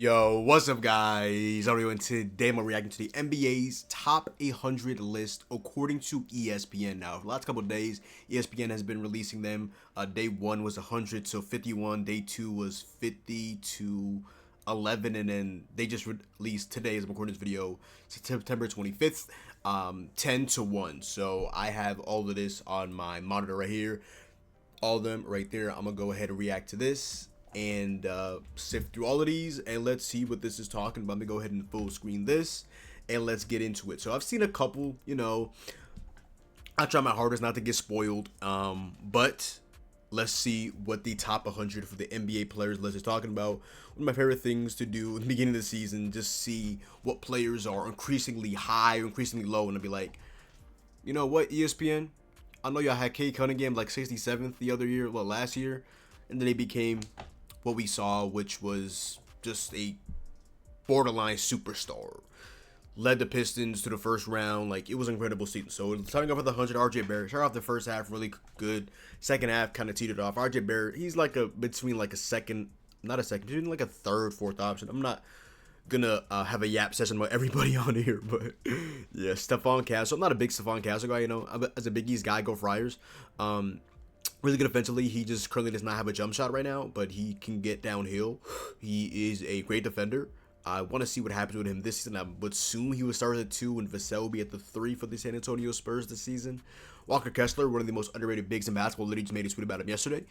Yo, what's up, guys? And today I'm reacting to the NBA's top 100 list according to ESPN. Now, for the last couple of days, ESPN has been releasing them. Day 1 was 100 to 51. Day 2 was 50 to 11. And then they just released today, as I'm recording this video, September 25th, 10 to 1. So I have all of this on my monitor right here. All of them right there. I'm going to go ahead and react to this and sift through all of these, and let's see what this is talking about. Let me go ahead and full screen this and let's get into it. So I've seen a couple, I try my hardest not to get spoiled, but let's see what the top 100 for the NBA players list is talking about. One of my favorite things to do in the beginning of the season, just see what players are increasingly high or increasingly low, and I'll be like, you know what, ESPN, I know y'all had Kate Cunningham like 67th the other year, well, last year, and then they became what we saw, which was just a borderline superstar. Led the Pistons to the first round. Like, it was an incredible season. So starting off with 100, RJ Barrett. Started off the first half really good. Second half kind of teetered off. RJ Barrett, he's like between like a second, not a second, between like a third, fourth option. I'm not gonna have a yap session about everybody on here, but yeah, Stephon Castle. I'm not a big Stephon Castle guy, as a Big East guy, go Friars. Really good offensively. He just currently does not have a jump shot right now, but he can get downhill. He is a great defender. I want to see what happens with him this season. I would assume he would start at 2 and Vassell will be at the 3 for the San Antonio Spurs this season. Walker Kessler, one of the most underrated bigs in basketball, literally just made a tweet about him yesterday.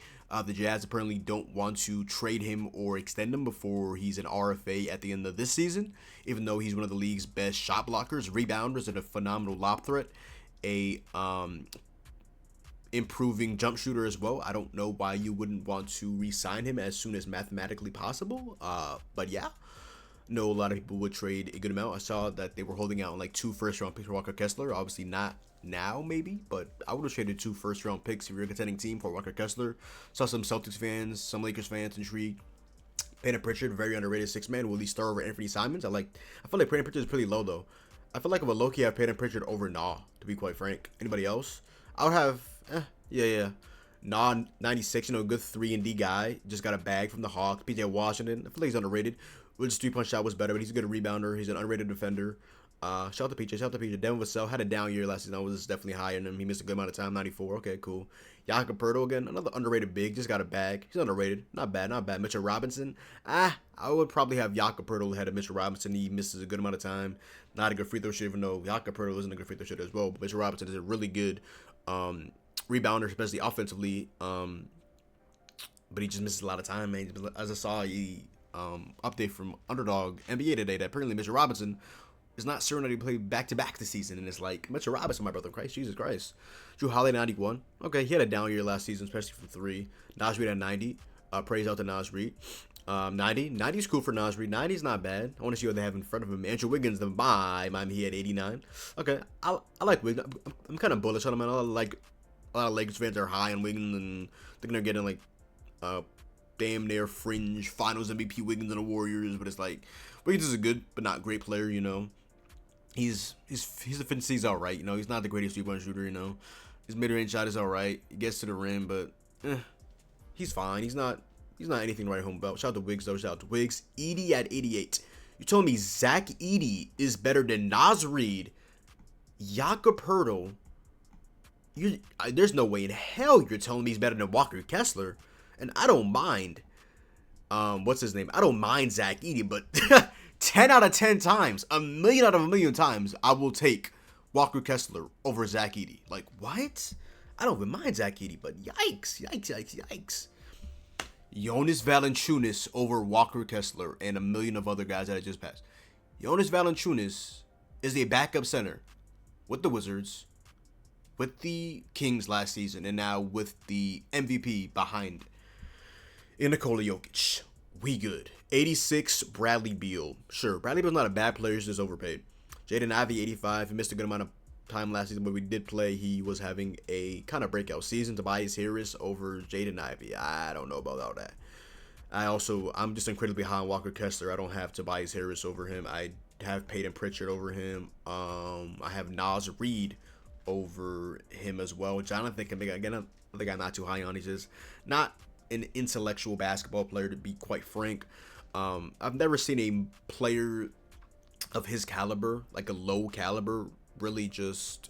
The Jazz apparently don't want to trade him or extend him before he's an RFA at the end of this season, even though he's one of the league's best shot blockers, rebounders, and a phenomenal lob threat. A improving jump shooter as well. I don't know why you wouldn't want to re-sign him as soon as mathematically possible. But yeah, know a lot of people would trade a good amount. I saw that they were holding out on like 2 first-round picks for Walker Kessler. Obviously not now, maybe, but I would have traded 2 first-round picks if you're a contending team for Walker Kessler. Saw some Celtics fans, some Lakers fans intrigued. Peyton Pritchard, very underrated 6-man. Will he start over Anthony Simons? I feel like Peyton Pritchard is pretty low though. I feel like I would low-key have Peyton Pritchard over Nah, to be quite frank. Anybody else? I would have, yeah. Nah, 96, good 3-and-D guy. Just got a bag from the Hawks. PJ Washington, I feel like he's underrated. His 3-point shot was better, but he's a good rebounder. He's an underrated defender. Shout out to PJ. Devin Vassell had a down year last season. I was definitely higher than him. He missed a good amount of time, 94. Okay, cool. Jakob Poeltl again, another underrated big. Just got a bag. He's underrated. Not bad. Mitchell Robinson. I would probably have Jakob Poeltl ahead of Mitchell Robinson. He misses a good amount of time. Not a good free throw shooter, even though Jakob Poeltl isn't a good free throw shooter as well. But Mitchell Robinson is a really good rebounder, especially offensively. But he just misses a lot of time, man. As I saw update from Underdog NBA today, that apparently Mitchell Robinson is not certain that he played back-to-back this season, and it's like, Mitchell Robinson, my brother, Jesus Christ. Drew Holiday, 91. Okay, he had a down year last season, especially from 3. Naz Reid at 90. Praise out to Naz Reid. 90. 90 is cool for Naz Reid. 90 is not bad. I want to see what they have in front of him. Andrew Wiggins, the Miami, he had 89. Okay, I like Wiggins. I'm kind of bullish on him, man. A lot of Lakers fans are high on Wiggins, and they're going to get in, like, damn near fringe finals MVP Wiggins and the Warriors, but it's like, Wiggins is a good but not great player, His efficiency is alright, he's not the greatest 3-point shooter, His mid-range shot is alright. He gets to the rim, but he's fine. He's not anything to write home about. Shout out to Wiggs though. Shout out to Wiggs. Edey at 88. You told me Zach Edey is better than Naz Reid, Jakob Poeltl. There's no way in hell you're telling me he's better than Walker Kessler. And I don't mind, what's his name? I don't mind Zach Edey, but 10 out of 10 times, a million out of a million times, I will take Walker Kessler over Zach Edey. Like, what? I don't even mind Zach Edey, but yikes. Jonas Valanciunas over Walker Kessler and a million of other guys that I just passed. Jonas Valanciunas is a backup center with the Wizards, with the Kings last season, and now with the MVP behind Nikola Jokic. We good. 86, Bradley Beal. Sure, Bradley Beal's not a bad player, he's just overpaid. Jaden Ivey, 85. He missed a good amount of time last season, but we did play. He was having a kind of breakout season. Tobias Harris over Jaden Ivey. I don't know about all that. I'm just incredibly high on Walker Kessler. I don't have Tobias Harris over him. I have Peyton Pritchard over him. I have Naz Reid over him as well. Jonathan can make, again, I think I'm not too high on. He's just not an intellectual basketball player, to be quite frank. I've never seen a player of his caliber, like a low caliber, really just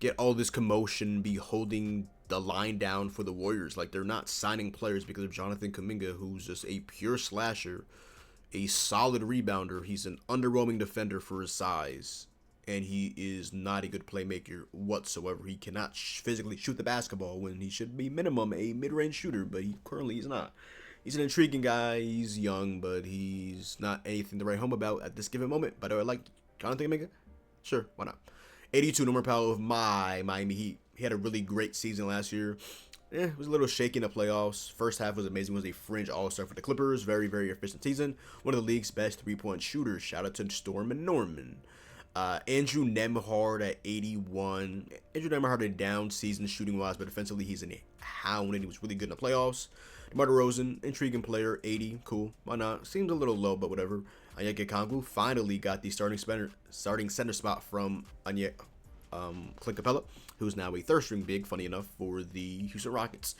get all this commotion, be holding the line down for the Warriors. Like, they're not signing players because of Jonathan Kuminga, who's just a pure slasher, a solid rebounder. He's an underwhelming defender for his size, and he is not a good playmaker whatsoever. He cannot physically shoot the basketball when he should be minimum a mid-range shooter, but he currently is not. He's an intriguing guy. He's young, but he's not anything to write home about at this given moment. But I like Jonathan Kuminga. Sure, why not? 82 number power of my Miami Heat. He had a really great season last year. It was a little shaky in the playoffs. First half was amazing. Was a fringe all-star for the Clippers. Very, very efficient season. One of the league's best three-point shooters. Shout out to Storm and Norman. Andrew Nembhard at 81. Andrew Nembhard had a down season shooting-wise, but defensively he's a hound, and he was really good in the playoffs. DeMar DeRozan, intriguing player, 80. Cool. Why not? Seems a little low, but whatever. Onyeka Okongwu finally got the starting center spot from Clint Capella, who's now a third-string big, funny enough, for the Houston Rockets.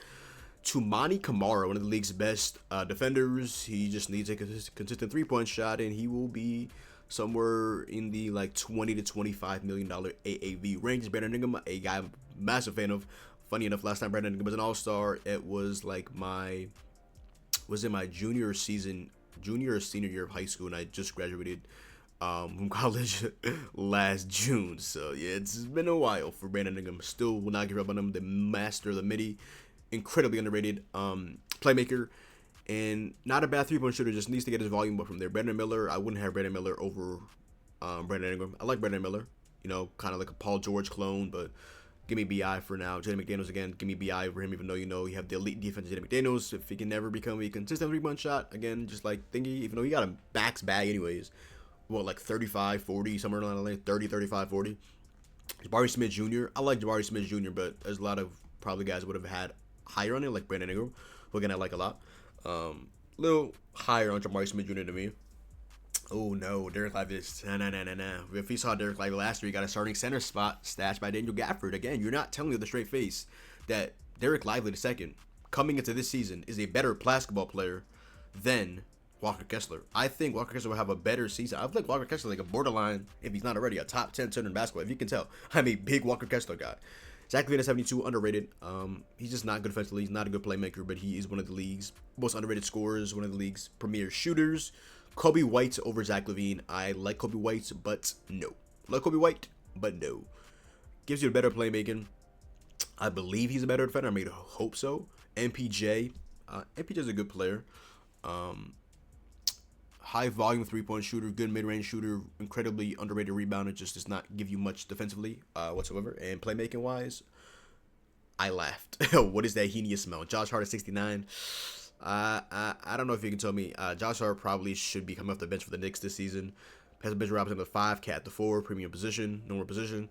Toumani Camara, one of the league's best defenders. He just needs a consistent three-point shot, and he will be somewhere in the like $20 to $25 million AAV range. Brandon Ingram, a guy I'm a massive fan of. Funny enough, last time Brandon Ingram was an all-star, it was like in my junior or senior year of high school, and I just graduated from college last June. So yeah, it's been a while for Brandon Ingram. Still will not give up on him. The master of the midi, incredibly underrated playmaker, and not a bad three-point shooter. Just needs to get his volume up from there. Brandon Miller, I wouldn't have Brandon Miller over Brandon Ingram. I like Brandon Miller, kind of like a Paul George clone, but give me BI for now. Jaden McDaniels again, give me BI over him, even though you have the elite defense of Jaden McDaniels. If he can never become a consistent three-point shot, again, just like Thingy, even though he got a max bag anyways, like 35, 40, somewhere along the lane, 30, 35, 40. Jabari Smith Jr., I like Jabari Smith Jr., but there's a lot of probably guys would have had higher on it, like Brandon Ingram, who again I like a lot. Little higher on Jabari Smith Jr. to me. Oh no, Derek Lively is nah. If you saw Derek Lively last year, he got a starting center spot stashed by Daniel Gafford. Again, you're not telling me with a straight face that Derek Lively II, coming into this season, is a better basketball player than Walker Kessler. I think Walker Kessler will have a better season. I think Walker Kessler like a borderline, if he's not already, a top 10 center in basketball. If you can tell, I'm a big Walker Kessler guy. Zach LaVine at 72, underrated. He's just not good defensively. He's not a good playmaker, but he is one of the league's most underrated scorers, one of the league's premier shooters. Kobe White over Zach LaVine. I like Kobe White, but no. Like Kobe White, but no. Gives you a better playmaking. I believe he's a better defender. I mean, hope so. MPJ. MPJ's a good player. High volume three-point shooter, good mid-range shooter, incredibly underrated rebounder, just does not give you much defensively whatsoever. And playmaking-wise, I laughed. What is that heinous smell? Josh Hart at 69. I don't know if you can tell me. Josh Hart probably should be coming off the bench for the Knicks this season. Has Benjamin Robinson at the 5, Cat the 4, premium position, normal position.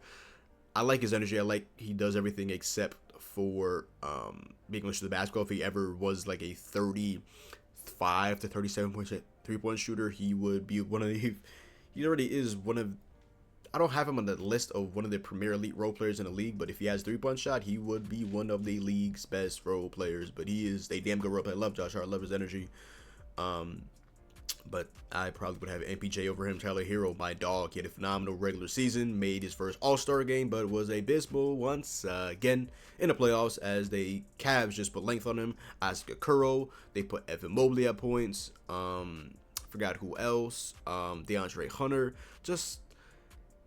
I like his energy. I like he does everything except for being close to the basketball. If he ever was like a 35 to 37% three-point shooter, he would be one of the. He already is one of. I don't have him on the list of one of the premier elite role players in the league, but if he has three-point shot, he would be one of the league's best role players. But he is a damn good role player. I love Josh Hart. I love his energy. But I probably would have MPJ over him. Tyler Hero, my dog. He had a phenomenal regular season. Made his first All-Star game, but was abysmal once again in the playoffs as the Cavs just put length on him. Isaac Okoro. They put Evan Mobley at points. Forgot who else. DeAndre Hunter. Just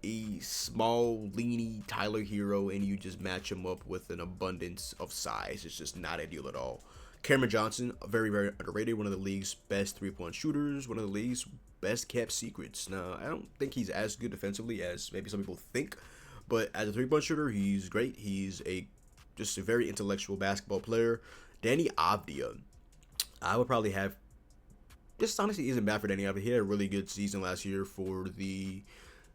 a small, leany Tyler Hero, and you just match him up with an abundance of size. It's just not ideal at all. Cameron Johnson, very, very underrated. One of the league's best three-point shooters. One of the league's best kept secrets. Now, I don't think he's as good defensively as maybe some people think, but as a three-point shooter, he's great. He's just a very intellectual basketball player. Danny Avdija, I would probably have. Just honestly isn't bad for Danny Avdija. He had a really good season last year for the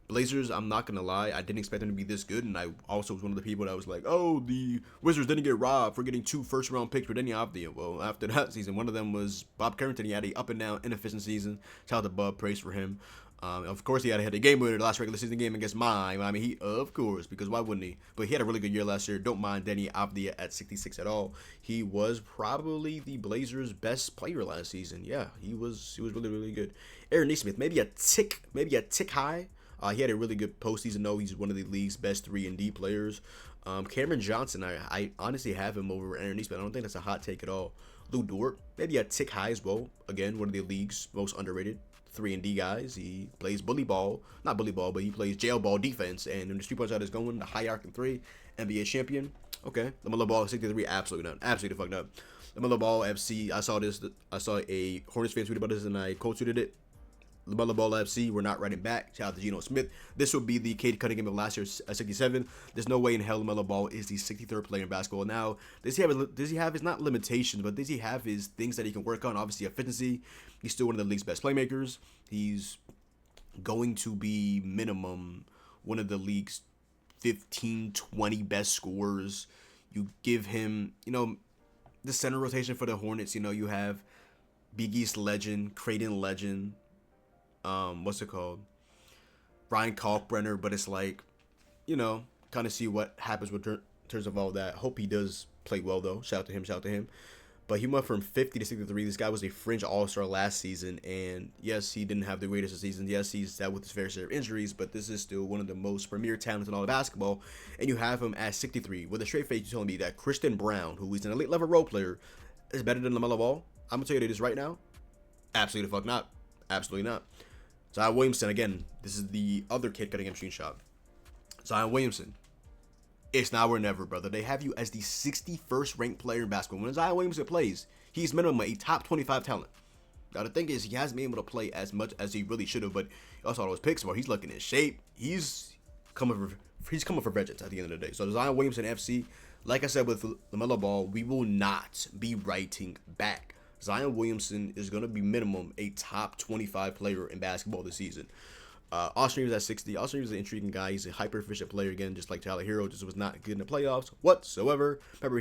Blazers. I'm not gonna lie, I didn't expect them to be this good, and I also was one of the people that was like, "Oh, the Wizards didn't get robbed for getting 2 first-round picks for Denny Avdija." Well, after that season, one of them was Bob Carrington. He had a up and down inefficient season. Shout out to Bob, praise for him. Of course, he had a game winner the last regular season game against Miami Heat, of course, because why wouldn't he? But he had a really good year last year. Don't mind Denny Avdia at 66 at all. He was probably the Blazers' best player last season. Yeah, he was really, really good. Aaron Nesmith, maybe a tick high. He had a really good postseason, though. He's one of the league's best 3-and-D players. Cameron Johnson, I honestly have him over Aaron Nesmith. I don't think that's a hot take at all. Lou Dort, maybe a tick high as well. Again, one of the league's most underrated 3-and-D guys. He plays bully ball, not bully ball, but he plays jail ball defense. And when the 3-point shot is going, the high arc and 3, NBA champion. Okay, LaMelo Ball 63, absolutely not, absolutely fucked up. LaMelo Ball FC. I saw a Hornets fan tweet about this, and I quote tweeted it. LaMelo Ball FC, we're not running back. Shout out to Geno Smith. This will be the Cade Cunningham of last year's 67. There's no way in hell LaMelo Ball is the 63rd player in basketball. Now, does he have his not limitations, but does he have his things that he can work on? Obviously, efficiency. He's still one of the league's best playmakers. He's going to be minimum one of the league's 15, 20 best scorers. You give him, the center rotation for the Hornets. You have Big East legend, Creighton legend, what's it called? Ryan Kalkbrenner, but it's like, kind of see what happens with in terms of all that. Hope he does play well though. Shout out to him. But he went from 50 to 63. This guy was a fringe all-star last season, and yes, he didn't have the greatest of seasons. Yes, he's dealt with his fair share of injuries, but this is still one of the most premier talents in all of basketball. And you have him at 63 with a straight face. You're telling me that Christian Brown, who is an elite level role player, is better than LaMelo Ball? I'm gonna tell you this right now. Absolutely the fuck not. Absolutely not. Zion Williamson, again, this is the other Kid Cunningham screenshot. Zion Williamson. It's now or never, brother. They have you as the 61st ranked player in basketball. When Zion Williamson plays, he's minimum a top 25 talent. Now, the thing is, he hasn't been able to play as much as he really should have, but also all those picks where he's looking in shape. He's coming for vengeance at the end of the day. So, Zion Williamson FC, like I said with LaMelo Ball, we will not be writing back. Zion Williamson is going to be minimum a top 25 player in basketball this season. Austin Reeves at 60. Austin Reeves is an intriguing guy. He's a hyper-efficient player again, just like Tyler Hero. Just was not good in the playoffs whatsoever. Remember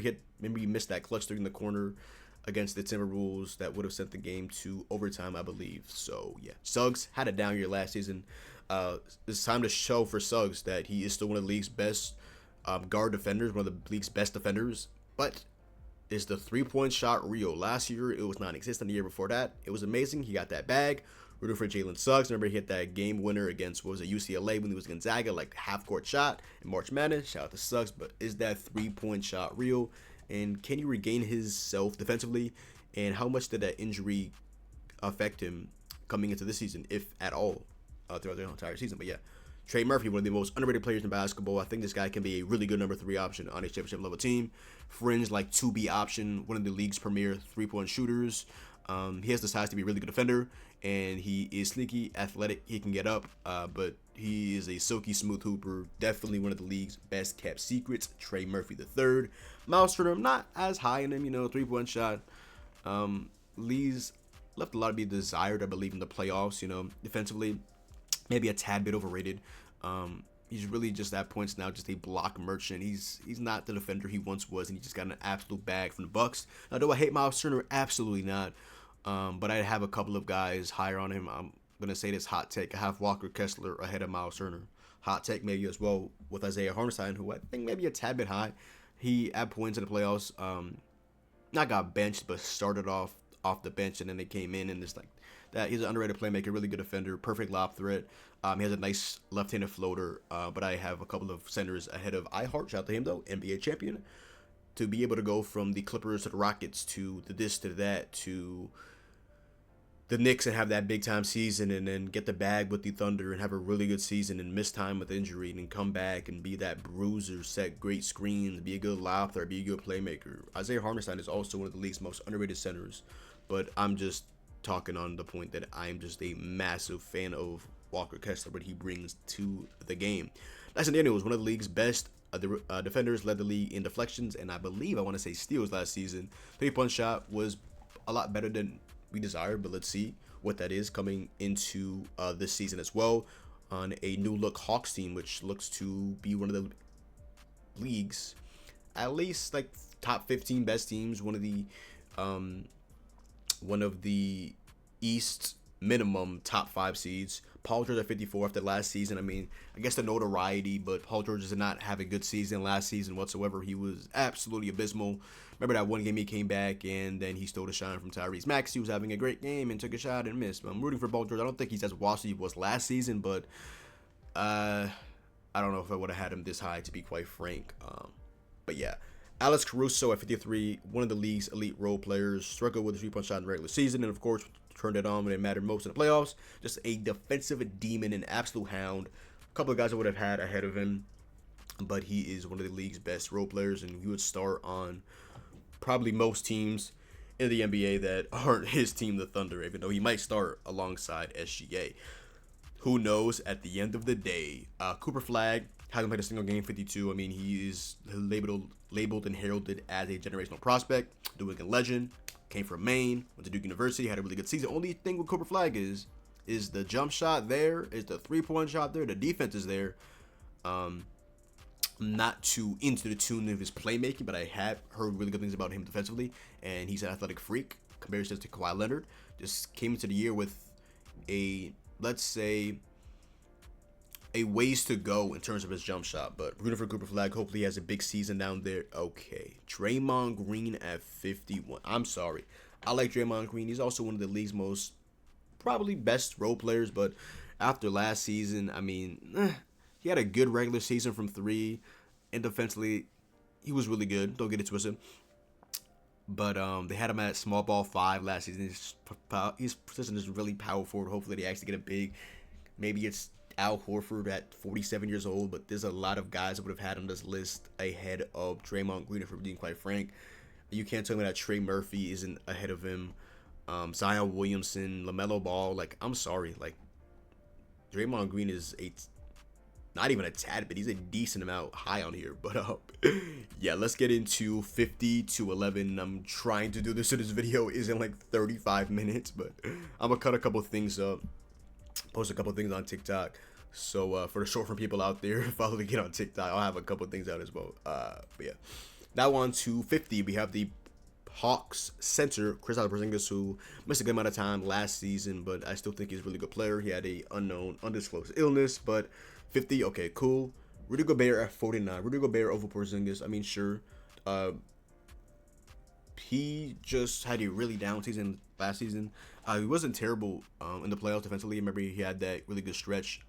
he missed that clutch 3 in the corner against the Timberwolves that would have sent the game to overtime, I believe. So, yeah. Suggs had a down year last season. It's time to show for Suggs that he is still one of the league's best guard defenders, one of the league's best defenders. But is the 3-point shot real? Last year, it was non-existent. The year before that, it was amazing. He got that bag. Rooting for Jalen Suggs. Remember, he hit that game winner against, UCLA when he was Gonzaga, like half-court shot in March Madness. Shout out to Suggs. But is that 3-point shot real? And can he regain his self defensively? And how much did that injury affect him coming into this season, if at all, throughout the entire season? But yeah, Trey Murphy, one of the most underrated players in basketball. I think this guy can be a really good number 3 option on a championship level team. Fringe, like 2B option, one of the league's premier 3-point shooters. He has the size to be a really good defender, and he is sneaky, athletic. He can get up, but he is a silky smooth hooper. Definitely one of the league's best kept secrets. Trey Murphy III. Miles Turner, I'm not as high in him, 3-point shot. Lee's left a lot to be desired, I believe, in the playoffs. Defensively, maybe a tad bit overrated. He's really just at points now just a block merchant. He's not the defender he once was, and he just got an absolute bag from the Bucks. Now, do I hate Miles Turner? Absolutely not. But I have a couple of guys higher on him. I'm gonna say this hot take. I have Walker Kessler ahead of Miles Turner. Hot take maybe as well with Isaiah Hartenstein, who I think maybe a tad bit high. He at points in the playoffs, not got benched, but started off the bench, and then they came in and it's like that. He's an underrated playmaker, really good defender, perfect lob threat. He has a nice left-handed floater, but I have a couple of centers ahead of iHeart. Shout out to him though, NBA champion. To be able to go from the Clippers to the Rockets to the this to that to the Knicks and have that big time season, and then get the bag with the Thunder and have a really good season and miss time with injury and then come back and be that bruiser, set great screens, be a good lob threat, be a good playmaker. Isaiah Hartenstein is also one of the league's most underrated centers, but I'm just talking on the point that I'm just a massive fan of Walker Kessler, what he brings to the game. Dyson Daniels, one of the league's best defenders, led the league in deflections and I want to say steals last season. 3-point shot was a lot better than we desired, but let's see what that is coming into this season as well on a new look Hawks team, which looks to be one of the league's at least like top 15 best teams, one of the East minimum top 5 seeds, Paul George at 54 after last season. I mean, I guess the notoriety, but Paul George did not have a good season last season whatsoever. He was absolutely abysmal. Remember that one game he came back and then he stole the shine from Tyrese Maxey. He was having a great game and took a shot and missed. But I'm rooting for Paul George. I don't think he's as washed as he was last season, but I don't know if I would have had him this high, to be quite frank. But yeah, Alex Caruso at 53, one of the league's elite role players, struggled with a three-point shot in the regular season, and of course turned it on when it mattered most in the playoffs. Just a defensive demon, an absolute hound. A couple of guys I would have had ahead of him, but he is one of the league's best role players, and he would start on probably most teams in the NBA that aren't his team, the Thunder, even though he might start alongside SGA. Who knows? At the end of the day, Cooper Flag hasn't played a single game, 52. I mean, he is labeled and heralded as a generational prospect, New England legend, came from Maine, went to Duke University, had a really good season. Only thing with Cooper Flag is the jump shot there, is the three-point shot there, the defense is there. Not too into the tune of his playmaking, but I have heard really good things about him defensively, and he's an athletic freak compared to Kawhi Leonard. Just came into the year with a, let's say, a ways to go in terms of his jump shot, but rooting for Cooper Flag. Hopefully he has a big season down there. Okay, Draymond Green at 51. I'm sorry, I like Draymond Green. He's also one of the league's most probably best role players, but after last season, I mean, he had a good regular season from three, and defensively, he was really good. Don't get it twisted. But they had him at small ball 5 last season. His position is really powerful. Hopefully they actually get a big. Maybe it's Al Horford at 47 years old, but there's a lot of guys I would have had on this list ahead of Draymond Green, if we're being quite frank. You can't tell me that Trey Murphy isn't ahead of him. Zion Williamson, LaMelo Ball. Like, I'm sorry. Like, Draymond Green is not even a tad bit. He's a decent amount high on here. But yeah, let's get into 50 to 11. I'm trying to do this so this video is in like 35 minutes, but I'm gonna cut a couple things up, post a couple things on TikTok. So for the short form people out there, follow the kid on TikTok. I'll have a couple things out as well. But yeah, now on to 50. We have the Hawks center Kristaps Porzingis, who missed a good amount of time last season, but I still think he's a really good player. He had a unknown, undisclosed illness, but 50, okay, cool. Rudy Gobert at 49. Rudy Gobert over Porzingis. I mean, sure. He just had a really down season last season. He wasn't terrible in the playoffs defensively. Remember, he had that really good stretch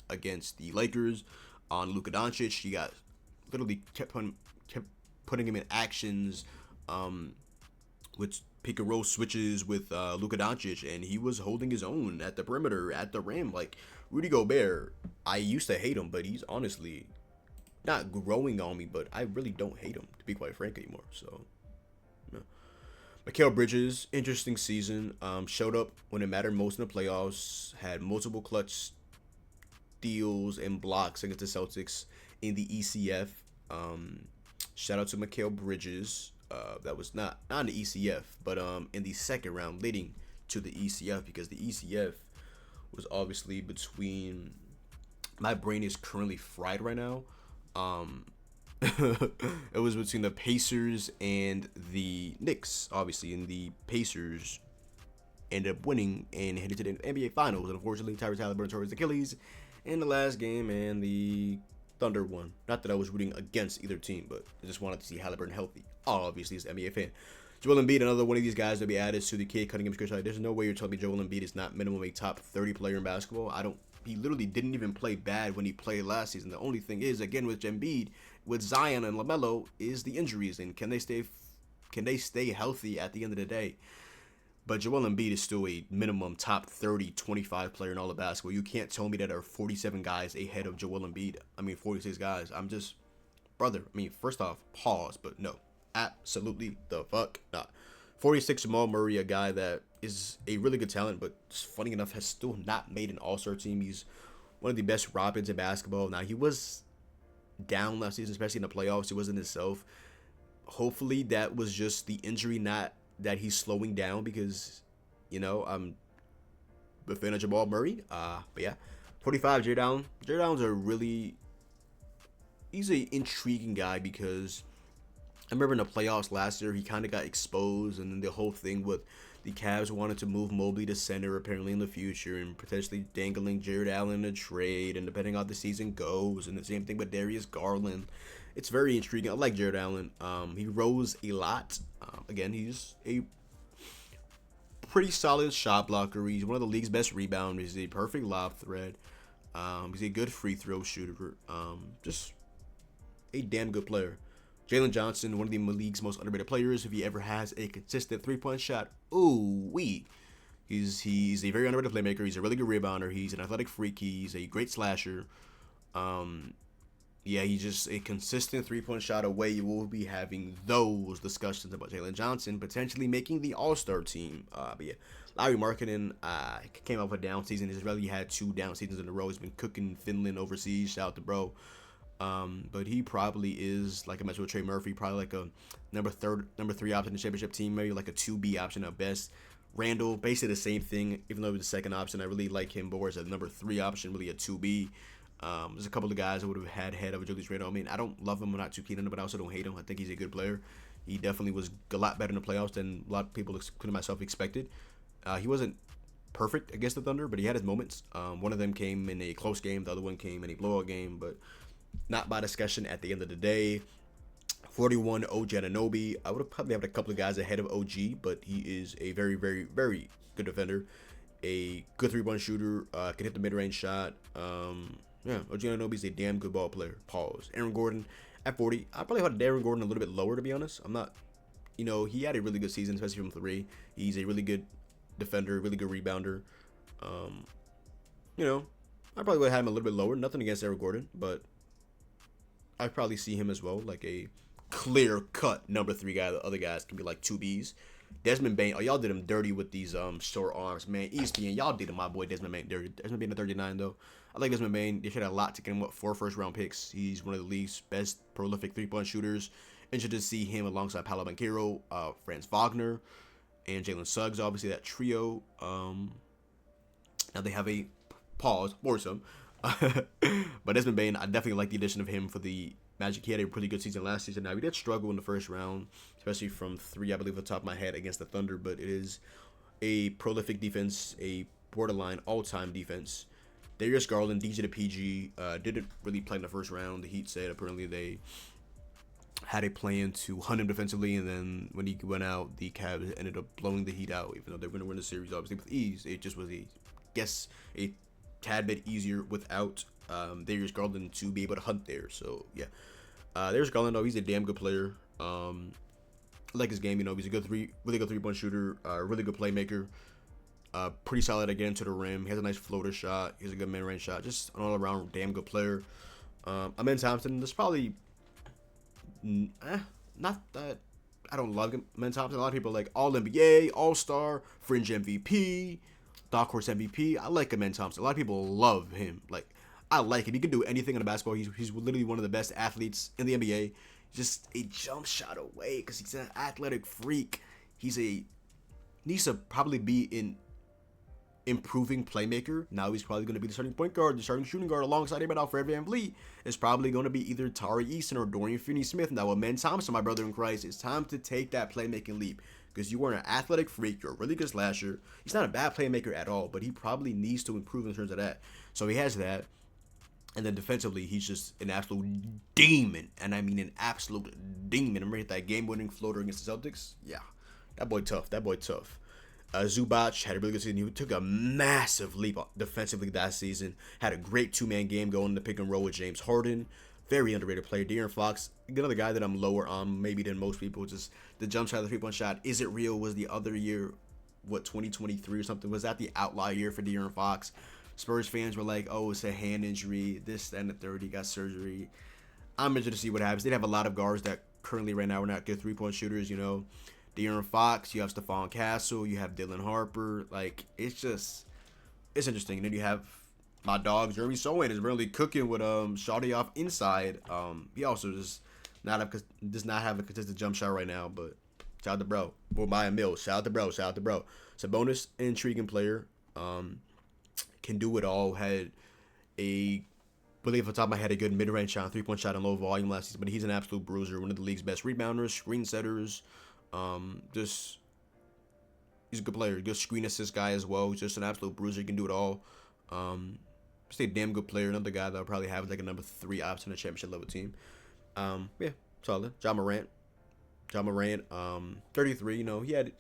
against the Lakers on Luka Doncic. He got literally kept putting him in actions with pick and roll switches with Luka Doncic, and he was holding his own at the perimeter, at the rim. Like, Rudy Gobert, I used to hate him, but he's honestly not growing on me, but I really don't hate him, to be quite frank, anymore. So, yeah. Mikal Bridges, interesting season. Showed up when it mattered most in the playoffs. Had multiple clutch steals and blocks against the Celtics in the ECF. Shout out to Mikal Bridges. That was not in the ECF, but in the second round leading to the ECF, because the ECF was obviously between. My brain is currently fried right now. It was between the Pacers and the Knicks, obviously, and the Pacers ended up winning and headed to the NBA Finals. And unfortunately, Tyrese Halliburton tore his Achilles in the last game, and the Thunder won. Not that I was rooting against either team, but I just wanted to see Halliburton healthy. Obviously, as an NBA fan. Joel Embiid, another one of these guys that be added to the kid cutting him script. There's no way you're telling me Joel Embiid is not minimum a top 30 player in basketball. He literally didn't even play bad when he played last season. The only thing is, again, with Embiid, with Zion and LaMelo, is the injuries, and can they stay healthy at the end of the day? But Joel Embiid is still a minimum top 30, 25 player in all of basketball. You can't tell me that there are 47 guys ahead of Joel Embiid. 46 guys. I'm just, brother. First off, pause, but no. Absolutely the fuck not. 46, Jamal Murray, a guy that is a really good talent, but funny enough, has still not made an all-star team. He's one of the best Robins in basketball. Now, he was down last season, especially in the playoffs. He wasn't himself. Hopefully, that was just the injury, not that he's slowing down, because, I'm a fan of Jamal Murray. But yeah, 45, J Down. J Down's he's an intriguing guy, because I remember in the playoffs last year, he kind of got exposed, and then the whole thing with The Cavs wanted to move Mobley to center apparently in the future and potentially dangling Jared Allen in a trade, and depending on how the season goes, and the same thing with Darius Garland. It's very intriguing. I like Jared Allen. He rose a lot. Again, he's a pretty solid shot blocker. He's one of the league's best rebounders. He's a perfect lob threat. He's a good free throw shooter. Just a damn good player. Jalen Johnson, one of the league's most underrated players. If he ever has a consistent three-point shot, ooh wee. He's a very underrated playmaker. He's a really good rebounder. He's an athletic freak. He's a great slasher. Yeah, he's just a consistent three-point shot away. You will be having those discussions about Jalen Johnson potentially making the All-Star team. But yeah, Larry Markkinen came out with a down season. He's really had 2 down seasons in a row. He's been cooking Finland overseas. Shout out to bro. But he probably is, like I mentioned with Trey Murphy, probably like a number 3 option in the championship team, maybe like a 2B option at best. Randall, basically the same thing, even though he was the second option. I really like him more as a number 3 option, really a 2B. There's a couple of guys I would have had head of Julius Randle. I mean, I don't love him. I'm not too keen on him, but I also don't hate him. I think he's a good player. He definitely was a lot better in the playoffs than a lot of people, including myself, expected. He wasn't perfect against the Thunder, but he had his moments. One of them came in a close game. The other one came in a blowout game, but not by discussion at the end of the day. 41, OG Anunoby. I would have probably had a couple of guys ahead of OG, but he is a very, very, very good defender. A good 3-point shooter. Can hit the mid-range shot. Yeah, OG Anunoby's a damn good ball player. Pause. Aaron Gordon at 40. I probably had Aaron Gordon a little bit lower, to be honest. I'm not, he had a really good season, especially from 3. He's a really good defender, really good rebounder. I probably would have had him a little bit lower. Nothing against Aaron Gordon, but I probably see him as well, like a clear-cut number 3 guy. The other guys can be like 2Bs. Desmond Bane, y'all did him dirty with these short arms, man. ESPN, y'all did him, my boy Desmond Bane dirty. Desmond Bane at 39, though. I like Desmond Bane. They should have a lot to get him, 4 first-round picks. He's one of the league's best prolific 3-point shooters. Interested to see him alongside Paolo Banchero, Franz Wagner, and Jalen Suggs, obviously, that trio. Now they have a pause, worrisome. But Desmond Bane, I definitely like the addition of him for the Magic. He had a pretty good season last season. Now, he did struggle in the first round, especially from 3, I believe, off the top of my head against the Thunder, but it is a prolific defense, a borderline all-time defense. Darius Garland, DJ to PG, didn't really play in the first round. The Heat said apparently they had a plan to hunt him defensively, and then when he went out, the Cavs ended up blowing the Heat out, even though they were going to win the series, obviously, with ease. It just was, a tad bit easier without Darius Garland to be able to hunt there. So, yeah. Darius Garland, though, he's a damn good player. I like his game. He's a really good 3-point shooter, really good playmaker. Pretty solid to get into the rim. He has a nice floater shot. He has a good mid-range shot. Just an all-around damn good player. Amen Thompson, there's probably not that I don't love Amen Thompson. A lot of people are like All-NBA, All-Star, Fringe MVP, Dark Horse MVP. I like Amen Thompson. A lot of people love him. Like, I like him. He can do anything in the basketball. He's literally one of the best athletes in the NBA. Just a jump shot away because he's an athletic freak. Needs to probably be an improving playmaker. Now he's probably going to be the starting point guard, the starting shooting guard alongside him. Now Fred VanVleet is probably going to be either Tari Eason or Dorian Finney-Smith. Now Amen Thompson, my brother in Christ, it's time to take that playmaking leap. Because you are an athletic freak. You're a really good slasher. He's not a bad playmaker at all, but he probably needs to improve in terms of that. So he has that. And then defensively, he's just an absolute demon. And I mean an absolute demon. Remember that game-winning floater against the Celtics? Yeah. That boy tough. Zubac had a really good season. He took a massive leap defensively that season. Had a great 2-man game going in the pick and roll with James Harden. Very underrated player. De'Aaron Fox, another guy that I'm lower on maybe than most people. Just the jump shot, the 3-point shot. Is it real? Was the other year, 2023 or something? Was that the outlier year for De'Aaron Fox? Spurs fans were like, oh, it's a hand injury. This, that, and the third. He got surgery. I'm interested to see what happens. They have a lot of guards that currently right now are not good 3-point shooters, De'Aaron Fox, you have Stephon Castle, you have Dylan Harper. Like, it's interesting. And then you have my dog, Jeremy Sohan, is really cooking with Shawty off inside. He also does not have a consistent jump shot right now, but shout out to bro. Or Maya Mills, shout out to bro. Sabonis, intriguing player. Can do it all. Had believe off the top of my head, a good mid-range shot, 3-point shot, and low volume last season, but he's an absolute bruiser. One of the league's best rebounders, screen setters. He's a good player, good screen assist guy as well. He's just an absolute bruiser. He can do it all. Just a damn good player. Another guy that I'll probably have like a number 3 option in a championship level team. Yeah, solid. John Morant. 33. You know, he had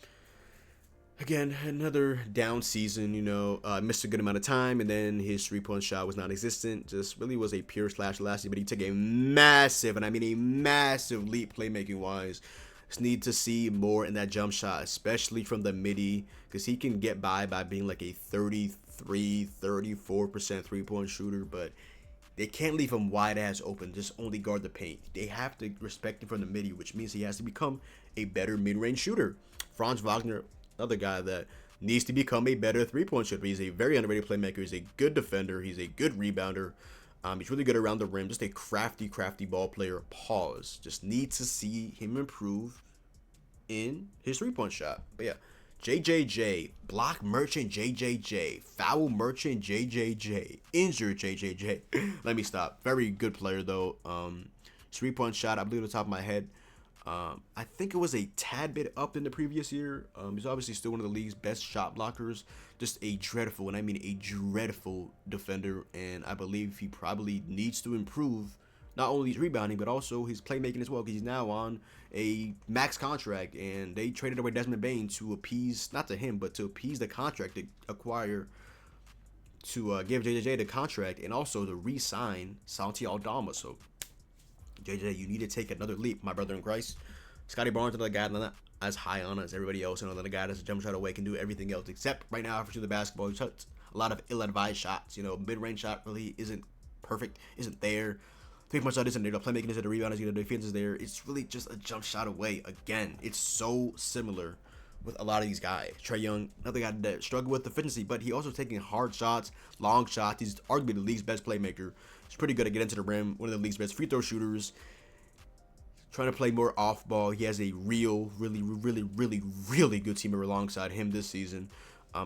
again another down season. You know, missed a good amount of time, and then his 3-point shot was non-existent. Just really was a pure slash last year, but he took a massive, and I mean a massive leap playmaking wise. Just need to see more in that jump shot, especially from the midi, because he can get by being like a 34% 3-point shooter, but they can't leave him wide ass open, just only guard the paint. They have to respect him from the midi, which means he has to become a better mid-range shooter. Franz Wagner, another guy that needs to become a better 3-point shooter. He's a very underrated playmaker. He's a good defender. He's a good rebounder. He's really good around the rim. Just a crafty ball player. Pause. Just need to see him improve in his 3-point shot. But yeah, JJJ, block merchant JJJ, foul merchant JJJ, injured JJJ. Let me stop. Very good player though. 3-point shot, I believe, on the top of my head. I think it was a tad bit up in the previous year. He's obviously still one of the league's best shot blockers. Just a dreadful, and I mean a dreadful defender. And I believe he probably needs to improve not only his rebounding, but also his playmaking as well, because he's now on a max contract. And they traded away Desmond Bane to appease, not to him, but to appease the contract to acquire, to give JJJ the contract, and also to re-sign Santi Aldama. So JJ, you need to take another leap, my brother in Christ. Scotty Barnes, another guy not as high on as everybody else, and another guy that's a jump shot away, can do everything else except right now for the basketball. He shoots a lot of ill-advised shots. You know, mid-range shot really isn't perfect, isn't there. 3-point shot isn't there. The playmaking isn't there. The rebound isn't there. The defense is there. It's really just a jump shot away. Again, it's so similar with a lot of these guys. Trae Young, another guy that struggled with efficiency, but he also taking hard shots, long shots. He's arguably the league's best playmaker. He's pretty good at getting to the rim. One of the league's best free throw shooters. Trying to play more off ball. He has a really good teamer alongside him this season.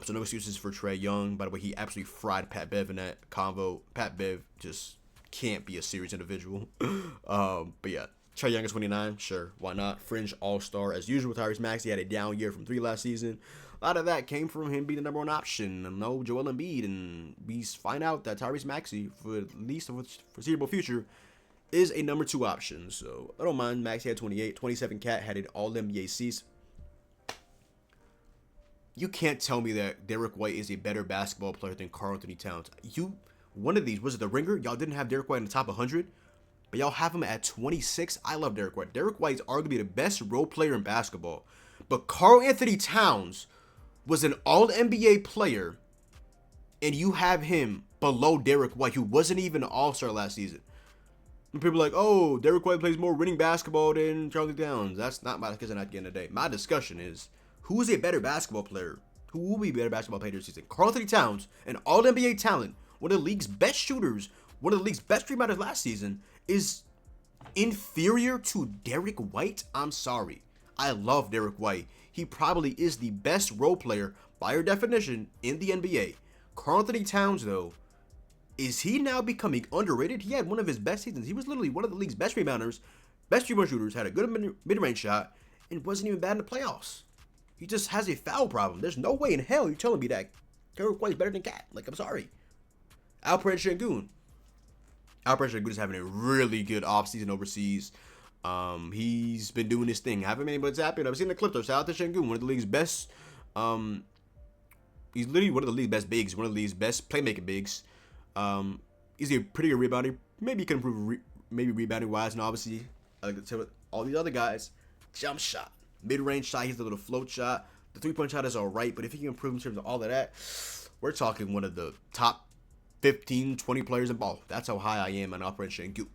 So no excuses for Trae Young. By the way, he absolutely fried Pat Bev in that convo. Pat Bev just can't be a serious individual. But yeah, Trae Young is 29. Sure, why not? Fringe all-star as usual with Tyrese Maxey. Had a down year from 3 last season. A lot of that came from him being the number 1 option. No Joel Embiid, and we find out that Tyrese Maxey, for at least the foreseeable future, is a number 2 option. So I don't mind. Maxey had 28, 27 cat, had an all-NBA season. You can't tell me that Derek White is a better basketball player than Karl-Anthony Towns. One of these, was it the Ringer? Y'all didn't have Derek White in the top 100, but y'all have him at 26. I love Derek White. Derek White is arguably the best role player in basketball. But Karl-Anthony Towns was an all-NBA player, and you have him below Derek White, who wasn't even an all-star last season. And people are like, oh, Derek White plays more winning basketball than Charlie Towns. That's not my discussion at the end of the day. My discussion is, who is a better basketball player? Who will be a better basketball player this season? Karl-Anthony Towns, an all-NBA talent, one of the league's best shooters, one of the league's best rebounders last season, is inferior to Derek White? I'm sorry. I love Derek White. He probably is the best role player, by your definition, in the NBA. Karl-Anthony Towns, though, is he now becoming underrated? He had one of his best seasons. He was literally one of the league's best rebounders, best 3-point shooters, had a good mid-range shot, and wasn't even bad in the playoffs. He just has a foul problem. There's no way in hell you're telling me that Derek White is better than Cat. Like, I'm sorry. Alperen Şengün. Alperen Şengün is having a really good offseason overseas. He's been doing his thing. Haven't been able to tap in. I've seen the clip though. Shout out to Şengün, one of the league's best. He's literally one of the league's best bigs, one of the league's best playmaking bigs. He's a pretty good rebounder. Maybe he can improve maybe rebounding wise, and obviously, like I said with all these other guys, jump shot, mid-range shot. He's a little float shot. The 3-point shot is all right, but if he can improve in terms of all of that, we're talking one of the top 15, 20 players in ball. That's how high I am on Alperen Şengün.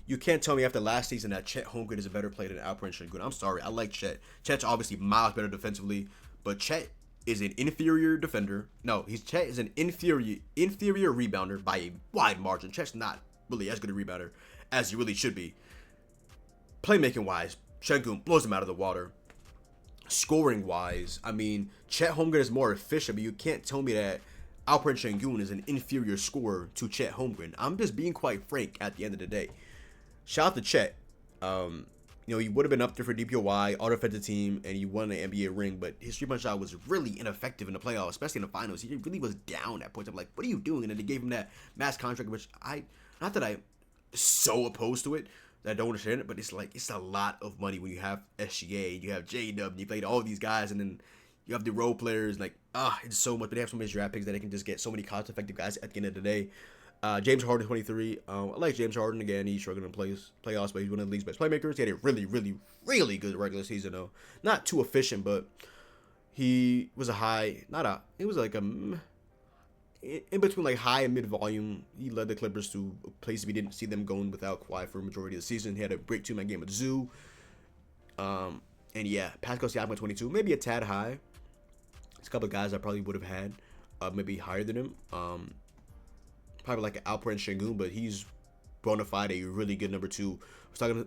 You can't tell me after last season that Chet Holmgren is a better player than Alperen Şengün. I'm sorry. I like Chet. Chet's obviously miles better defensively, but Chet is an inferior defender. No, Chet is an inferior rebounder by a wide margin. Chet's not really as good a rebounder as he really should be. Playmaking wise, Şengün blows him out of the water. Scoring wise, I mean, Chet Holmgren is more efficient, but you can't tell me that Alperen Şengün is an inferior scorer to Chet Holmgren. I'm just being quite frank at the end of the day. Shout out to Chet. You know, he would have been up there for DPOY, all defensive team, and he won the NBA ring, but his 3-point shot was really ineffective in the playoffs, especially in the finals. He really was down at points. I'm like, what are you doing? And then they gave him that max contract, which not that I'm so opposed to it, that I don't understand it, but it's like, it's a lot of money when you have SGA, you have J-Dub, you played all these guys, and then you have the role players, like, it's so much, but they have so many draft picks that they can just get so many cost-effective guys at the end of the day. James Harden, 23. I like James Harden. Again, he's struggling in playoffs, but he's one of the league's best playmakers. He had a really, really, really good regular season, though. Not too efficient, but he was it was like in between like high and mid volume. He led the Clippers to a place we didn't see them going without Kawhi for a majority of the season. He had a great 2-man game with Zoo. And yeah, Pascal Siakam, 22. Maybe a tad high. There's a couple of guys I probably would have had maybe higher than him. Probably like an Alperen Şengün, but he's bona fide a really good number 2. I was talking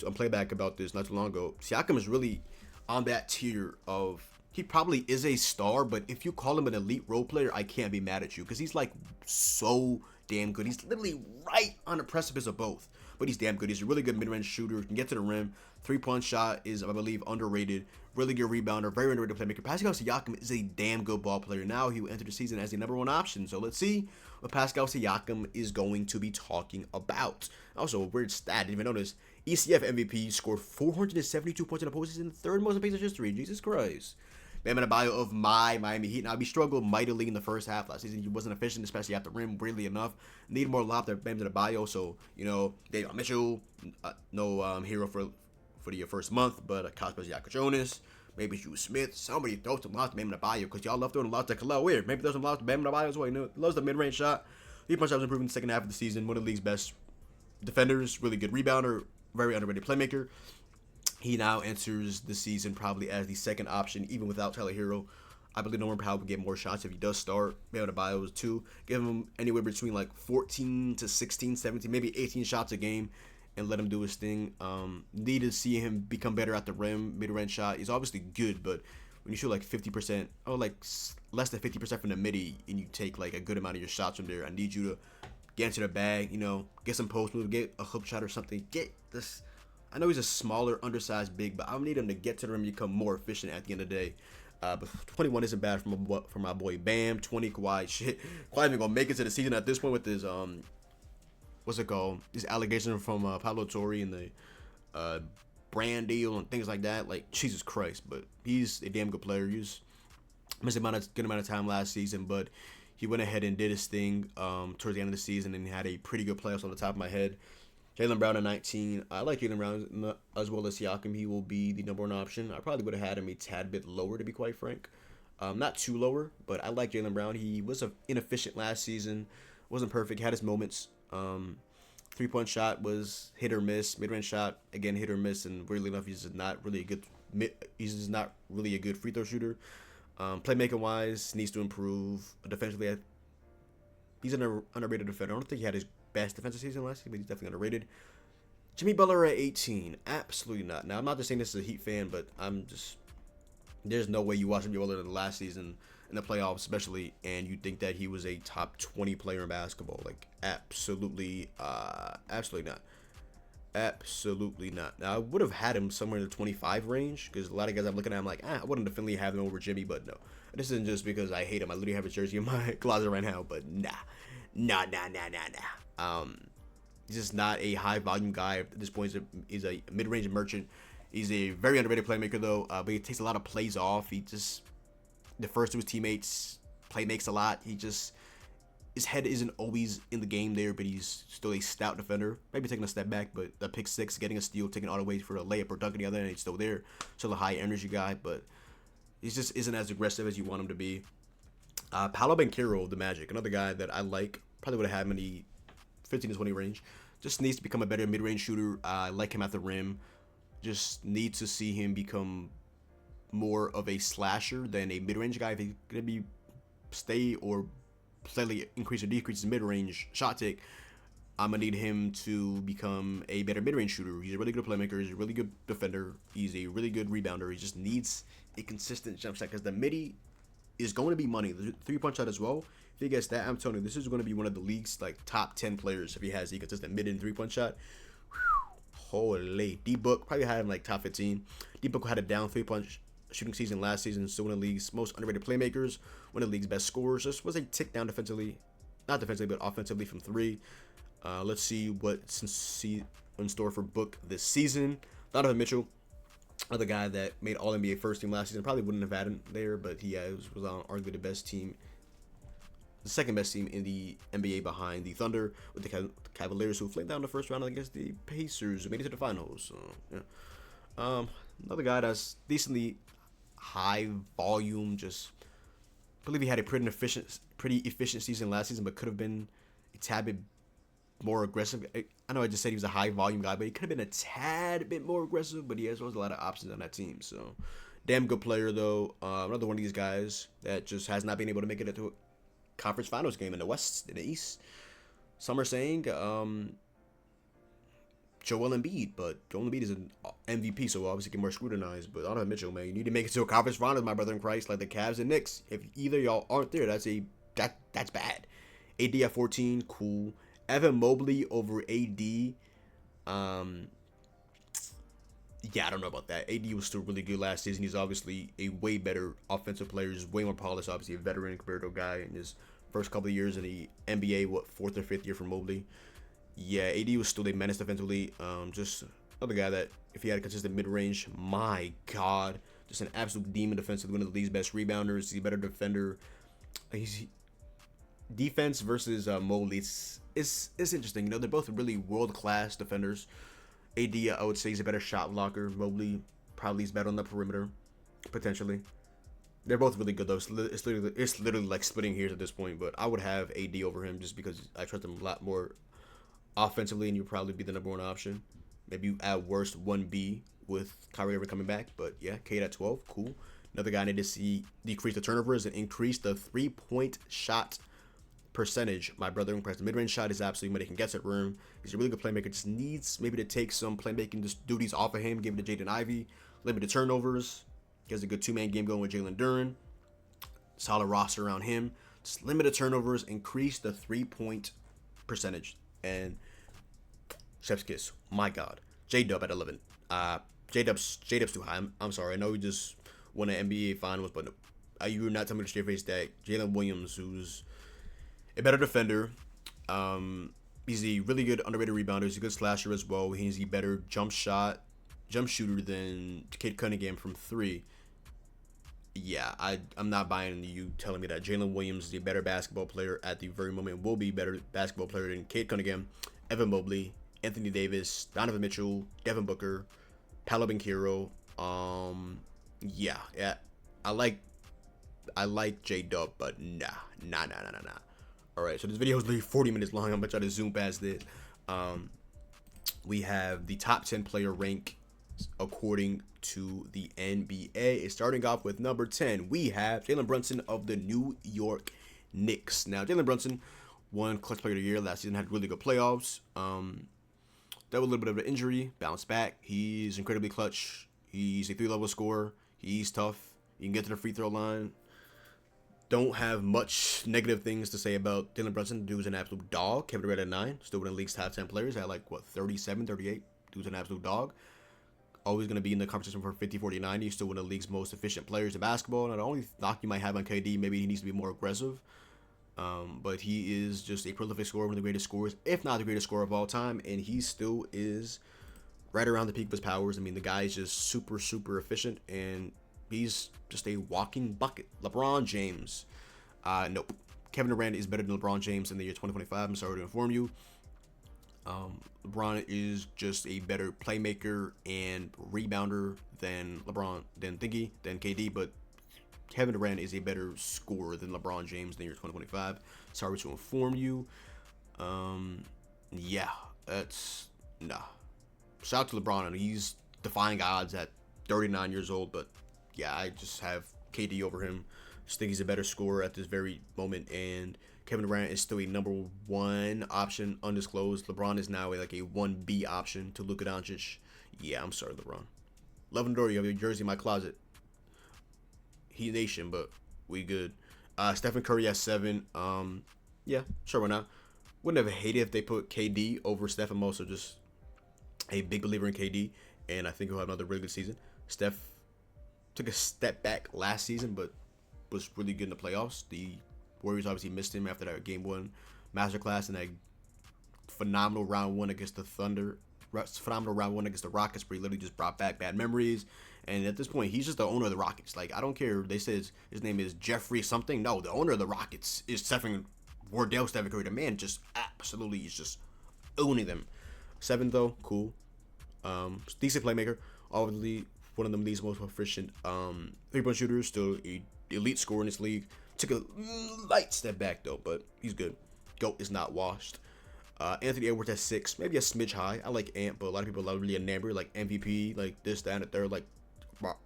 on Playback about this not too long ago. Siakam is really on that tier of, he probably is a star, but if you call him an elite role player, I can't be mad at you because he's like so damn good. He's literally right on the precipice of both, but he's damn good. He's a really good mid-range shooter, can get to the rim. 3-point shot is, I believe, underrated. Really good rebounder, very underrated playmaker. Pascal Siakam is a damn good ball player. Now he will enter the season as the number 1 option. So let's see what Pascal Siakam is going to be talking about. Also, a weird stat, didn't even notice. ECF MVP scored 472 points in the postseason, 3rd most in Pacers history. Jesus Christ. Bam Adebayo of my Miami Heat. Now, he struggled mightily in the first half last season. He wasn't efficient, especially at the rim, weirdly enough. Need more lob than Bam Adebayo. So, you know, David Mitchell, no hero for the first month, but Cosmos Jonas, maybe Drew Smith. Somebody throw some lots to Bam Adebayo because y'all love throwing lots to Khalil Weird. Maybe throw some lots to Bam Adebayo as well. You know, loves the mid-range shot. 3-point shot was improving in the second half of the season. One of the league's best defenders, really good rebounder, very underrated playmaker. He now enters the season probably as the second option, even without Tyler Hero. I believe Norman Powell will get more shots if he does start. Bam Adebayo is 2. Give him anywhere between like 14 to 16, 17, maybe 18 shots a game, and let him do his thing. Need to see him become better at the rim, mid-range shot. He's obviously good, but when you shoot like 50%, or like less than 50% from the midi, and you take like a good amount of your shots from there, I need you to get into the bag, you know, get some post move, get a hook shot or something. Get this. I know he's a smaller, undersized big, but I need him to get to the rim and become more efficient at the end of the day. But 21 isn't bad for my boy Bam. 20 Kawhi. Shit, Kawhi even gonna make it to the season at this point with his what's it called? These allegations from Pablo Torre and the brand deal and things like that. Like, Jesus Christ, but he's a damn good player. He's missed a good amount of time last season, but he went ahead and did his thing towards the end of the season and had a pretty good playoffs on the top of my head. Jaylen Brown at 19. I like Jaylen Brown as well as Siakam. He will be the number 1 option. I probably would have had him a tad bit lower, to be quite frank. Not too lower, but I like Jaylen Brown. He was inefficient last season. Wasn't perfect. Had his moments. 3-point shot was hit or miss. Mid-range shot, again, hit or miss. And weirdly enough, he's just not really a good free throw shooter. Playmaking wise, needs to improve. Defensively, he's an underrated defender. I don't think he had his best defensive season last year, but he's definitely underrated. Jimmy Butler at 18. Absolutely not. Now, I'm not just saying this as a Heat fan, but there's no way you watch Jimmy Butler in the last season, in the playoffs especially, and you think that he was a top 20 player in basketball. Like, absolutely not. Absolutely not. Now, I would have had him somewhere in the 25 range, because a lot of guys I'm looking at, I'm like, I wouldn't definitely have him over Jimmy, but no. This isn't just because I hate him. I literally have a jersey in my closet right now, but nah. He's just not a high volume guy at this point. He's a mid-range merchant. He's a very underrated playmaker though, but he takes a lot of plays off. He just defers to his teammates, play makes a lot. His head isn't always in the game there, but he's still a stout defender. Maybe taking a step back, but the pick 6, getting a steal, taking all the way for a layup or dunk the other end, he's still there. Still a high energy guy, but he just isn't as aggressive as you want him to be. Paolo Banchero of the Magic, another guy that I like. Probably would have had him in the 15 to 20 range. Just needs to become a better mid-range shooter. I like him at the rim. Just need to see him become more of a slasher than a mid-range guy. If he's going to stay or slightly increase or decrease his mid-range shot take, I'm going to need him to become a better mid-range shooter. He's a really good playmaker. He's a really good defender. He's a really good rebounder. He just needs a consistent jump shot because the midi is going to be money. The 3-point shot as well. If he gets that, I'm telling you, this is going to be one of the league's like top 10 players if he has a consistent mid and 3-point shot. Holy. D-Book, probably had him like top 15. D-Book had a down 3-point shooting season last season, still one of the league's most underrated playmakers, one of the league's best scorers. Just was a tick down defensively, not defensively, but offensively from 3. Let's see what's in store for Book this season. Donovan Mitchell, another guy that made All NBA first team last season, probably wouldn't have had him there, but he was on arguably the best team, the second best team in the NBA behind the Thunder, with the Cavaliers, who flamed down the first round against the Pacers, who made it to the finals. So yeah, another guy that's decently high volume. Just I believe he had a pretty efficient season last season, but could have been a tad bit more aggressive. I know I just said he was a high volume guy, but he could have been a tad bit more aggressive. But he has a lot of options on that team. So damn good player though. Another one of these guys that just has not been able to make it into a conference finals game in the West, in the East. Some are saying Joel Embiid, but Joel Embiid is an MVP, so obviously get more scrutinized. But Donovan Mitchell, man, you need to make it to a conference finals, my brother in Christ, like the Cavs and Knicks. If either y'all aren't there, that's bad. AD at 14, cool. Evan Mobley over AD. Yeah, I don't know about that. AD was still really good last season. He's obviously a way better offensive player. He's way more polished, obviously a veteran compared to a guy in his first couple of years in the NBA, fourth or fifth year for Mobley. Yeah, AD was still a menace defensively. Just another guy that, if he had a consistent mid-range, my God, just an absolute demon defensively, one of the league's best rebounders. He's a better defender. He's defense versus Mobley. It's interesting. You know, they're both really world-class defenders. AD, I would say, he's a better shot blocker. Mobley probably is better on the perimeter, potentially. They're both really good though. It's literally like splitting hairs at this point. But I would have AD over him just because I trust him a lot more offensively, and you'll probably be the number one option. Maybe at worst 1B with Kyrie Irving coming back. But yeah, Kate at 12, cool. Another guy I need to see decrease the turnovers and increase the 3-point shot percentage. My brother in Christ, the mid-range shot is absolutely when he can get to the rim. He's a really good playmaker. Just needs maybe to take some playmaking duties off of him, give it to Jaden Ivey, limit the turnovers. He has a good 2-man game going with Jalen Duren. Solid roster around him. Just limit the turnovers, increase the 3-point percentage. And chef's kiss. My God. J-Dub at 11. J-Dub's too high. I'm sorry. I know he just won an NBA Finals, but you were not telling me to straight face that Jalen Williams, who's a better defender, he's a really good underrated rebounder. He's a good slasher as well. He's a better jump shooter than Cade Cunningham from 3. Yeah, I'm not buying into you telling me that Jalen Williams is a better basketball player at the very moment, will be a better basketball player than Cade Cunningham, Evan Mobley, Anthony Davis, Donovan Mitchell, Devin Booker, Paolo Banchero. Yeah, I like J-Dub, but nah. All right, so this video is literally 40 minutes long. I'm gonna try to zoom past it. We have the top 10 player rank according to the NBA. It's starting off with number 10. We have Jalen Brunson of the New York Knicks. Now, Jalen Brunson won Clutch Player of the Year last season, had really good playoffs. That was a little bit of an injury, bounced back. He's incredibly clutch. He's a 3-level scorer. He's tough. He can get to the free throw line. Don't have much negative things to say about Jalen Brunson. The dude's an absolute dog. Kevin Durant at 9. Still one of the league's top 10 players at 37, 38. Dude's an absolute dog. Always going to be in the conversation for 50, 40, 90. Still one of the league's most efficient players in basketball. Now, the only knock you might have on KD, maybe he needs to be more aggressive. But he is just a prolific scorer, one of the greatest scorers, if not the greatest scorer of all time. And he still is right around the peak of his powers. I mean, the guy is just super, super efficient. And he's just a walking bucket. LeBron James. Nope. Kevin Durant is better than LeBron James in the year 2025. I'm sorry to inform you. LeBron is just a better playmaker and rebounder than KD, but Kevin Durant is a better scorer than LeBron James in the year 2025. Sorry to inform you. Yeah, shout out to LeBron. He's defying odds at 39 years old, but yeah, I just have KD over him. Just think he's a better scorer at this very moment, and Kevin Durant is still a number 1 option, undisclosed. LeBron is now like a 1B option to Luka Doncic. Yeah, I'm sorry, LeBron. Love and adore you. I have your jersey in my closet. He Nation, but we good. Stephen Curry at 7. Yeah, sure, why not? Wouldn't have hated if they put KD over Steph, and also just a big believer in KD, and I think he'll have another really good season. Steph took a step back last season, but was really good in the playoffs. The Warriors obviously missed him after that Game 1 masterclass and that phenomenal round 1 against the Thunder. Phenomenal round 1 against the Rockets, where he literally just brought back bad memories. And at this point, he's just the owner of the Rockets. Like, I don't care. They said his name is Jeffrey something. No, the owner of the Rockets is Stephen Curry. The man just absolutely is just owning them. 7 though, cool. Decent playmaker. Obviously, one of the league's most efficient 3-point shooters. Still a elite scorer in this league. Took a light step back though, but he's good. GOAT is not washed. Anthony Edwards at 6, maybe a smidge high. I like Ant, but a lot of people love really enamored, like MVP, like this, that, and the third, like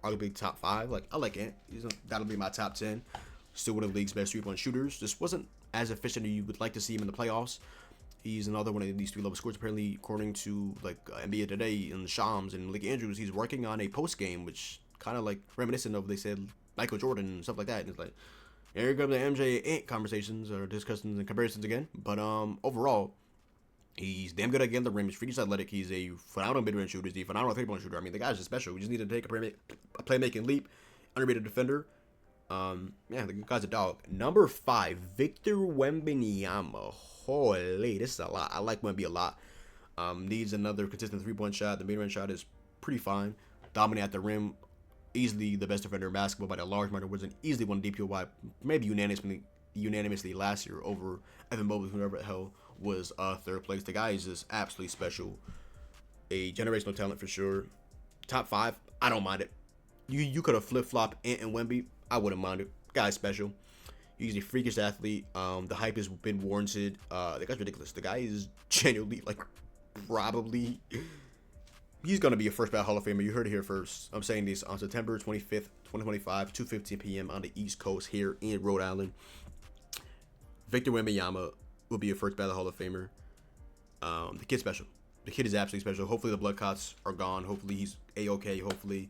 arguably top 5. Like, I like Ant. That'll be my top 10. Still one of the league's best 3-point shooters. Just wasn't as efficient as you would like to see him in the playoffs. He's another one of these 3-level scores. Apparently, according to like NBA Today and Shams and Lick Andrews, he's working on a post game, which kind of like reminiscent of, they said, Michael Jordan and stuff like that. And it's like, here comes the MJ Ant conversations or discussions and comparisons again. But overall, he's damn good again the rim. He's freakish athletic. He's a phenomenal mid-range shooter. He's a phenomenal 3-point shooter. I mean, the guy's just special. We just need to take a playmaking leap. Underrated defender. Yeah, the guy's a dog. Number 5, Victor Wembanyama. Holy, this is a lot. I like Wemby a lot. Needs another consistent 3-point shot. The mid-range shot is pretty fine. Dominate at the rim. Easily the best defender in basketball by a large margin. Wasn't easily won DPOY, maybe unanimously last year over Evan Mobley, whoever the hell was third place. The guy is just absolutely special. A generational talent for sure. Top 5, I don't mind it. You could have flip-flopped Ant and Wemby. I wouldn't mind it. Guy's special. He's a freakish athlete. The hype has been warranted. The guy's ridiculous. The guy is genuinely, like, probably... He's going to be a first ballot Hall of Famer. You heard it here first. I'm saying this on September 25th, 2025, 2:15 p.m. on the East Coast here in Rhode Island. Victor Wembanyama will be a first ballot Hall of Famer. The kid's special. The kid is absolutely special. Hopefully the blood clots are gone. Hopefully he's A-okay. Hopefully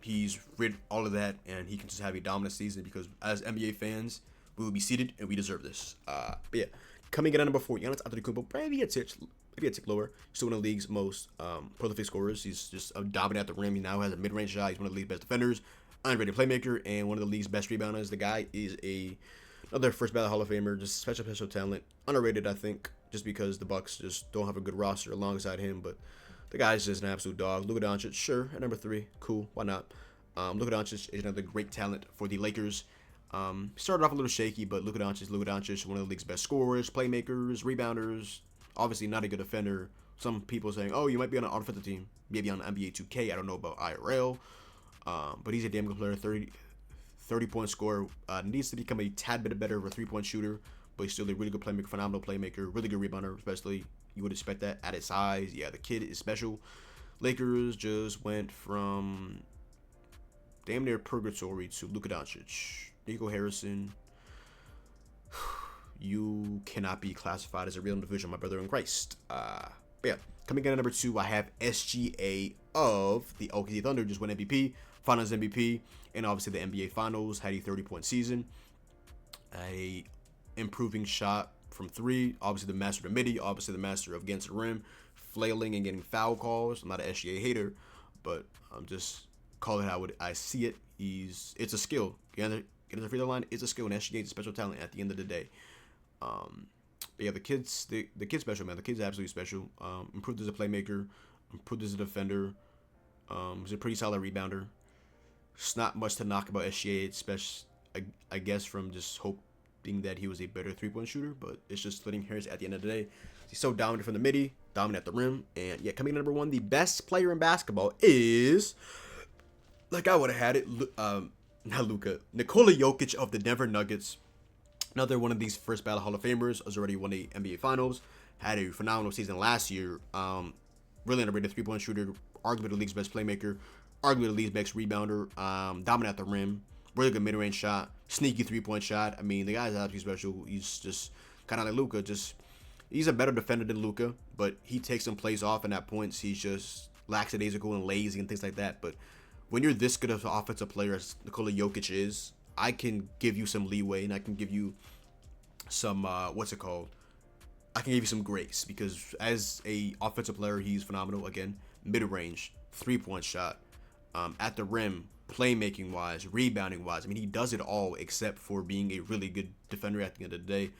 he's rid all of that and he can just have a dominant season, because as NBA fans, we will be seated and we deserve this. But yeah, coming in at number 4, Giannis Antetokounmpo, maybe a tick lower. Still one of the league's most prolific scorers. He's just dominant at the rim. He now has a mid-range shot. He's one of the league's best defenders, underrated playmaker, and one of the league's best rebounders. The guy is another first ballot Hall of Famer. Just special talent. Underrated, I think, just because the Bucks just don't have a good roster alongside him. But the guy's just an absolute dog. Luka Doncic, sure, at number 3, cool, why not? Luka Doncic is another great talent for the Lakers. Started off a little shaky, but Luka Doncic, one of the league's best scorers, playmakers, rebounders. Obviously not a good defender. Some people saying, oh, you might be on an offensive team, maybe on NBA 2K. I don't know about IRL. But he's a damn good player. 30-point scorer. Needs to become a tad bit better of a 3-point shooter, but he's still a really good playmaker, phenomenal playmaker, really good rebounder, especially you would expect that at his size. Yeah, the kid is special. Lakers just went from damn near purgatory to Luka Doncic. Nico Harrison, you cannot be classified as a real individual, my brother in Christ. But yeah, coming in at number 2, I have SGA of the OKC Thunder. Just won MVP, Finals MVP, and obviously the NBA Finals. Had a 30-point season. A improving shot from 3. Obviously the master of the midi. Obviously the master of against the rim. Flailing and getting foul calls. I'm not an SGA hater, but I'm just calling it how I see it. It's a skill. Getting to the free throw line is a skill, and SGA is a special talent at the end of the day. But yeah, the kid's special, man. The kid's absolutely special. Improved as a playmaker, improved as a defender. He's a pretty solid rebounder. It's not much to knock about SGA, especially I guess from just hoping that he was a better 3-point shooter. But it's just splitting hairs at the end of the day. He's so dominant from the midi, dominant at the rim, and yeah, coming in at number 1, the best player in basketball is, like I would have had it, not Luka, Nikola Jokic of the Denver Nuggets. Another one of these first ballot Hall of Famers. Has already won the NBA Finals. Had a phenomenal season last year. Really underrated 3-point shooter. Arguably the league's best playmaker. Arguably the league's best rebounder. Dominant at the rim. Really good mid-range shot. Sneaky 3-point shot. I mean, the guy's absolutely special. He's just kind of like Luka. He's a better defender than Luka, but he takes some plays off, and at points he's just lackadaisical and lazy and things like that. But when you're this good of an offensive player as Nikola Jokic is, I can give you some leeway, and I can give you some I can give you some grace because as a offensive player, he's phenomenal. Again, mid-range, 3-point shot, at the rim, playmaking wise, rebounding wise. I mean, he does it all except for being a really good defender at the end of the day.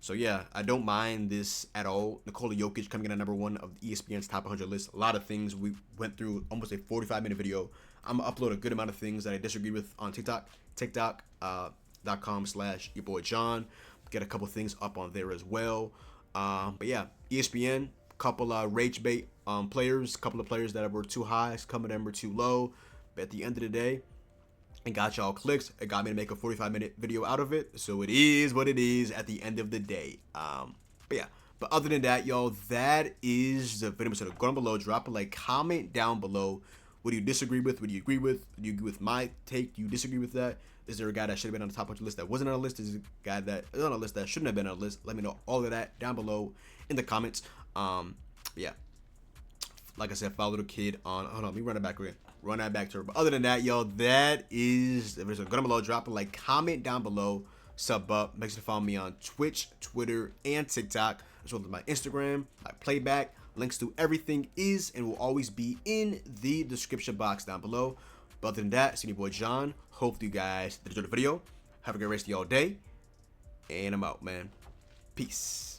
So yeah, I don't mind this at all. Nikola Jokic coming in at number 1 of ESPN's top 100 list. A lot of things we went through, almost a 45-minute video. I'm gonna upload a good amount of things that I disagree with on TikTok, TikTok.com/yourboyJohn. Get a couple things up on there as well. But yeah, ESPN, couple Ragebait players, couple of players that were too high, some of them were too low. But at the end of the day, it got y'all clicks. It got me to make a 45-minute video out of it. So it is what it is at the end of the day. But yeah. But other than that, y'all, that is the video. So go down below, drop a like, comment down below. What do you disagree with? What do you agree with? Do you agree with my take? Do you disagree with that? Is there a guy that should have been on the top 100 list that wasn't on a list? Is there a guy that is on a list that shouldn't have been on a list? Let me know all of that down below in the comments. Yeah. Like I said, follow the kid on. Hold on, let me run it back again. Run that back to her. But other than that, y'all, that is. If there's a go down below, drop a like, comment down below, sub up. Make sure to follow me on Twitch, Twitter, and TikTok, as well as my Instagram, my Playback. Links to everything is and will always be in the description box down below. But other than that, it's your boy John. Hope you guys enjoyed the video. Have a great rest of y'all day. And I'm out, man. Peace.